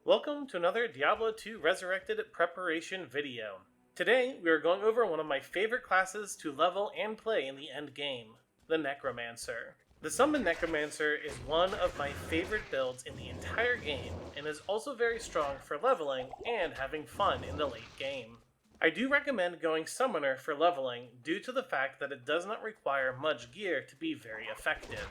Welcome to another Diablo 2 Resurrected preparation video. Today, we are going over one of my favorite classes to level and play in the end game, the Necromancer. The Summon Necromancer is one of my favorite builds in the entire game, and is also very strong for leveling and having fun in the late game. I do recommend going Summoner for leveling due to the fact that it does not require much gear to be very effective.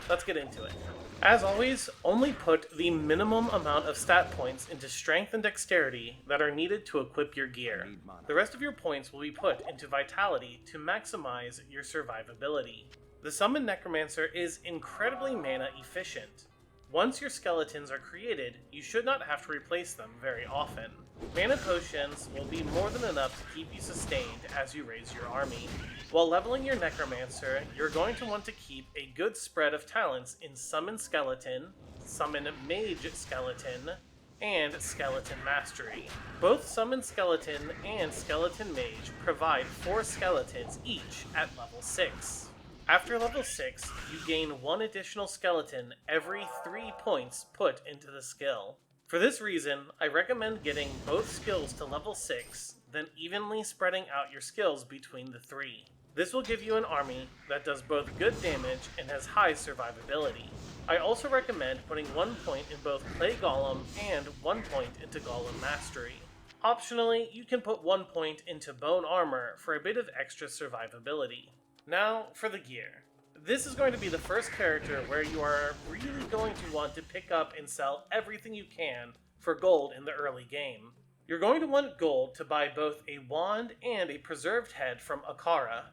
Let's get into it. As always, only put the minimum amount of stat points into Strength and Dexterity that are needed to equip your gear. The rest of your points will be put into Vitality to maximize your survivability. The Summon Necromancer is incredibly mana efficient. Once your skeletons are created, you should not have to replace them very often. Mana potions will be more than enough to keep you sustained as you raise your army. While leveling your Necromancer, you're going to want to keep a good spread of talents in Summon Skeleton, Summon Mage Skeleton, and Skeleton Mastery. Both Summon Skeleton and Skeleton Mage provide 4 skeletons each at level 6. After level 6, you gain 1 additional skeleton every 3 points put into the skill. For this reason, I recommend getting both skills to level 6, then evenly spreading out your skills between the 3. This will give you an army that does both good damage and has high survivability. I also recommend putting 1 point in both Clay Golem and 1 point into Golem Mastery. Optionally, you can put 1 point into Bone Armor for a bit of extra survivability. Now, for the gear. This is going to be the first character where you are really going to want to pick up and sell everything you can for gold in the early game. You're going to want gold to buy both a wand and a preserved head from Akara.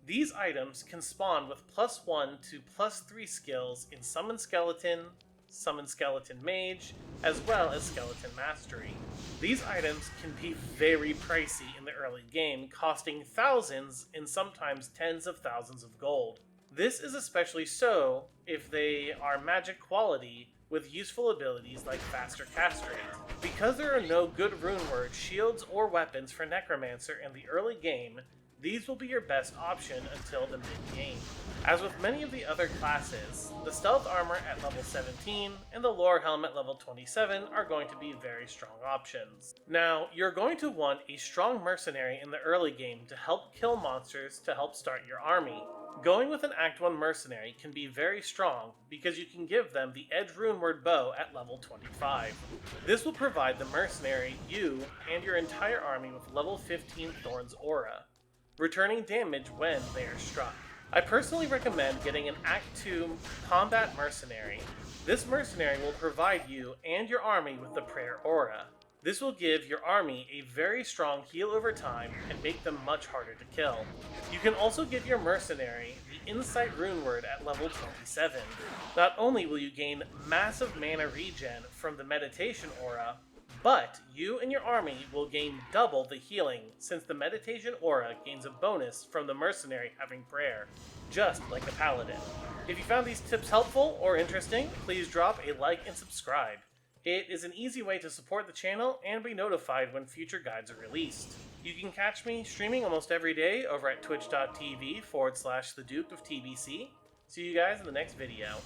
These items can spawn with +1 to +3 skills in Summon Skeleton, Summon Skeleton Mage, as well as Skeleton Mastery. These items can be very pricey in the early game, costing thousands and sometimes tens of thousands of gold. This is especially so if they are magic quality with useful abilities like faster cast rate. Because there are no good rune word shields or weapons for Necromancer in the early game, these will be your best option until the mid-game. As with many of the other classes, the Stealth Armor at level 17 and the Lore Helm at level 27 are going to be very strong options. Now, you're going to want a strong Mercenary in the early game to help kill monsters to help start your army. Going with an Act 1 Mercenary can be very strong because you can give them the Edge Runeward Bow at level 25. This will provide the Mercenary, you, and your entire army with level 15 Thorn's Aura, returning damage when they are struck. I personally recommend getting an Act 2 Combat Mercenary. This Mercenary will provide you and your army with the Prayer Aura. This will give your army a very strong heal over time and make them much harder to kill. You can also give your Mercenary the Insight Runeword at level 27. Not only will you gain massive mana regen from the Meditation Aura, but you and your army will gain double the healing since the Meditation Aura gains a bonus from the Mercenary having prayer, just like a Paladin. If you found these tips helpful or interesting, please drop a like and subscribe. It is an easy way to support the channel and be notified when future guides are released. You can catch me streaming almost every day over at twitch.tv/the Duke of TBC. See you guys in the next video.